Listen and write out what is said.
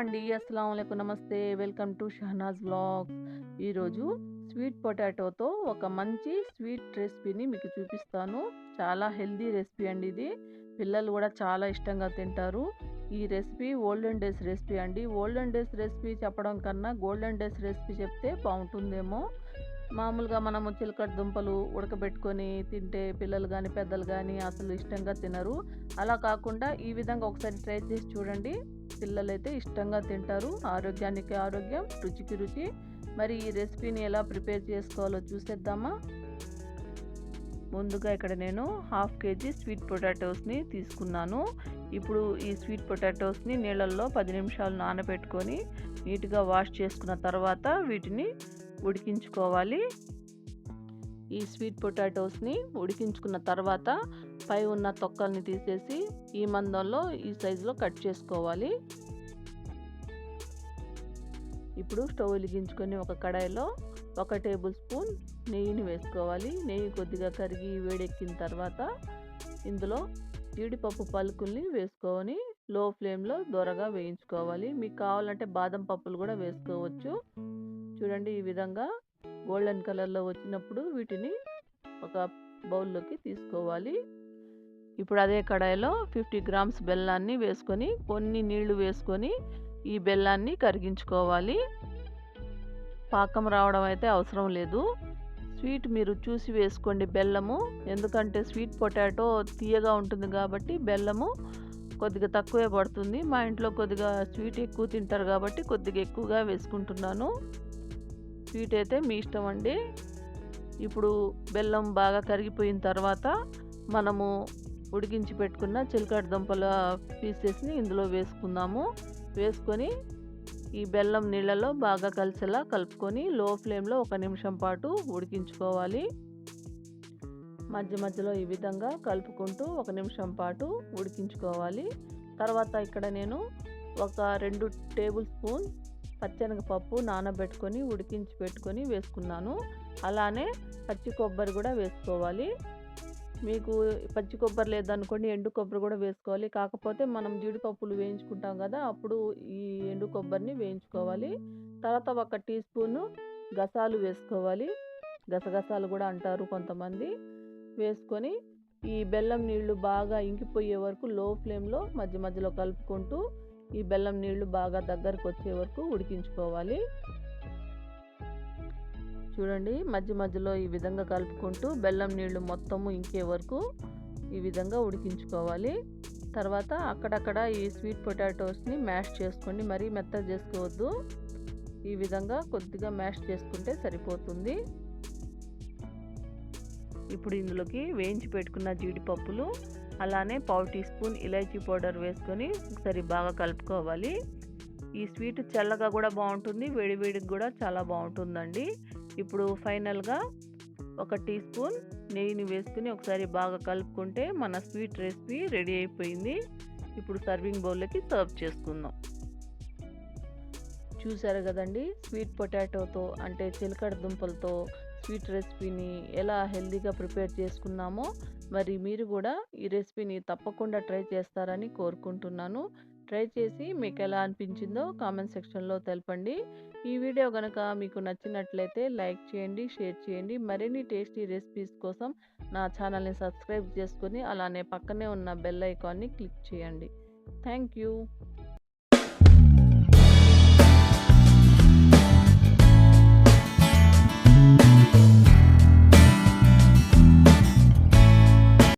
అండి. అస్సలాముఅలైకుం. నమస్తే. Welcome to Shahnaz vlogs. ఈరోజు స్వీట్ పొటాటోతో ఒక మంచి స్వీట్ రెసిపీని మీకు చూపిస్తాను. చాలా హెల్దీ రెసిపీ అండి ఇది. పిల్లలు కూడా చాలా ఇష్టంగా తింటారు. ఈ రెసిపీ ఓల్డెన్ డేస్ రెసిపీ అండి. ఓల్డెన్ డేస్ రెసిపీ చెప్పడం కన్నా గోల్డెన్ డేస్ రెసిపీ చెప్తే బాగుంటుందేమో. మామూలుగా మనము చిలకడ దుంపలు ఉడకబెట్టుకొని తింటే పిల్లలు కానీ పెద్దలు కానీ అసలు ఇష్టంగా తినరు. అలా కాకుండా ఈ విధంగా ఒకసారి ట్రై చేసి చూడండి. పిల్లలైతే ఇష్టంగా తింటారు. ఆరోగ్యానికి ఆరోగ్యం, రుచికి రుచి. మరి ఈ రెసిపీని ఎలా ప్రిపేర్ చేసుకోవాలో చూసేద్దామా. ముందుగా ఇక్కడ నేను 1/2 kg స్వీట్ పొటాటోస్ని తీసుకున్నాను. ఇప్పుడు ఈ స్వీట్ పొటాటోస్ని నీళ్ళల్లో 10 నిమిషాలు నానబెట్టుకొని నీట్గా వాష్ చేసుకున్న తర్వాత వీటిని ఉడికించుకోవాలి. ఈ స్వీట్ పొటాటోస్ని ఉడికించుకున్న తర్వాత పై ఉన్న తొక్కల్ని తీసేసి ఈ మందంలో ఈ సైజులో కట్ చేసుకోవాలి. ఇప్పుడు స్టవ్ వెలిగించుకొని ఒక కడాయిలో 1 టేబుల్ స్పూన్ నెయ్యిని వేసుకోవాలి. నెయ్యి కొద్దిగా కరిగి వేడెక్కిన తర్వాత ఇందులో జీడిపప్పు పలుకుల్ని వేసుకొని లో ఫ్లేమ్లో దోరగా వేయించుకోవాలి. మీకు కావాలంటే బాదం పప్పులు కూడా వేసుకోవచ్చు. చూడండి, ఈ విధంగా గోల్డెన్ కలర్లో వచ్చినప్పుడు వీటిని ఒక బౌల్లోకి తీసుకోవాలి. ఇప్పుడు అదే కడాయిలో 50 గ్రామ్స్ బెల్లాన్ని వేసుకొని కొన్ని నీళ్లు వేసుకొని ఈ బెల్లాన్ని కరిగించుకోవాలి. పాకం రావడం అయితే అవసరం లేదు. స్వీట్ మీరు చూసి వేసుకోండి బెల్లము, ఎందుకంటే స్వీట్ పొటాటో తీయగా ఉంటుంది కాబట్టి బెల్లము కొద్దిగా తక్కువే పడుతుంది. మా ఇంట్లో కొద్దిగా స్వీట్ ఎక్కువ తింటారు కాబట్టి కొద్దిగా ఎక్కువగా వేసుకుంటున్నాను. స్వీట్ అయితే మీ ఇష్టం అండి. ఇప్పుడు బెల్లం బాగా కరిగిపోయిన తర్వాత మనము ఉడికించి పెట్టుకున్న చిలకడ దుంపల పీసెస్ని ఇందులో వేసుకుందాము. వేసుకొని ఈ బెల్లం నీళ్ళలో బాగా కలిసేలా కలుపుకొని లో ఫ్లేమ్లో 1 నిమిషం పాటు ఉడికించుకోవాలి. మధ్య మధ్యలో ఈ విధంగా కలుపుకుంటూ 1 నిమిషం పాటు ఉడికించుకోవాలి. తర్వాత ఇక్కడ నేను ఒక 2 టేబుల్ స్పూన్ పచ్చెనగపప్పు నానబెట్టుకొని ఉడికించి పెట్టుకొని వేసుకున్నాను. అలానే పచ్చి కొబ్బరి కూడా వేసుకోవాలి. మీకు పచ్చి కొబ్బరి లేదనుకోండి ఎండు కొబ్బరి కూడా వేసుకోవాలి. కాకపోతే మనం జీడిపప్పులు వేయించుకుంటాం కదా, అప్పుడు ఈ ఎండు కొబ్బరిని వేయించుకోవాలి. తర్వాత 1 టీ స్పూను గసాలు వేసుకోవాలి. గసగసాలు కూడా అంటారు కొంతమంది. వేసుకొని ఈ బెల్లం నీళ్లు బాగా ఇంకిపోయే వరకు లో ఫ్లేమ్లో మధ్య మధ్యలో కలుపుకుంటూ ఈ బెల్లం నీళ్లు బాగా దగ్గరకు వచ్చే వరకు ఉడికించుకోవాలి. చూడండి, మధ్య మధ్యలో ఈ విధంగా కలుపుకుంటూ బెల్లం నీళ్లు మొత్తము ఇంకే వరకు ఈ విధంగా ఉడికించుకోవాలి. తర్వాత అక్కడక్కడ ఈ స్వీట్ పొటాటోస్ని మ్యాష్ చేసుకోండి, మరీ మెత్తగా చేసుకోవద్దు. ఈ విధంగా కొద్దిగా మ్యాష్ చేసుకుంటే సరిపోతుంది. ఇప్పుడు ఇందులోకి వేయించి పెట్టుకున్న జీడిపప్పులు అలానే 1/2 టీ స్పూన్ ఇలైచీ పౌడర్ వేసుకొని ఒకసారి బాగా కలుపుకోవాలి. ఈ స్వీట్ చల్లగా కూడా బాగుంటుంది, వేడివేడికి కూడా చాలా బాగుంటుందండి. ఇప్పుడు ఫైనల్గా 1 టీ స్పూన్ నెయ్యిని వేసుకుని ఒకసారి బాగా కలుపుకుంటే మన స్వీట్ రెసిపీ రెడీ అయిపోయింది. ఇప్పుడు సర్వింగ్ బౌల్లోకి సర్వ్ చేసుకుందాం. చూసారు కదండి, స్వీట్ పొటాటోతో అంటే చిలకడ దుంపలతో స్వీట్ రెసిపీని ఎలా హెల్దీగా ప్రిపేర్ చేసుకున్నామో. మరి మీరు కూడా ఈ రెసిపీని తప్పకుండా ట్రై చేస్తారని కోరుకుంటున్నాను. ట్రై చేసి మీకు ఎలా అనిపించిందో కామెంట్ సెక్షన్లో తెలపండి. ఈ వీడియో కనుక మీకు నచ్చినట్లయితే లైక్ చేయండి, షేర్ చేయండి. మరిన్ని టేస్టీ రెసిపీస్ కోసం నా ఛానల్ని సబ్స్క్రైబ్ చేసుకొని అలానే పక్కనే ఉన్న బెల్ ఐకాన్ని క్లిక్ చేయండి. Thank you.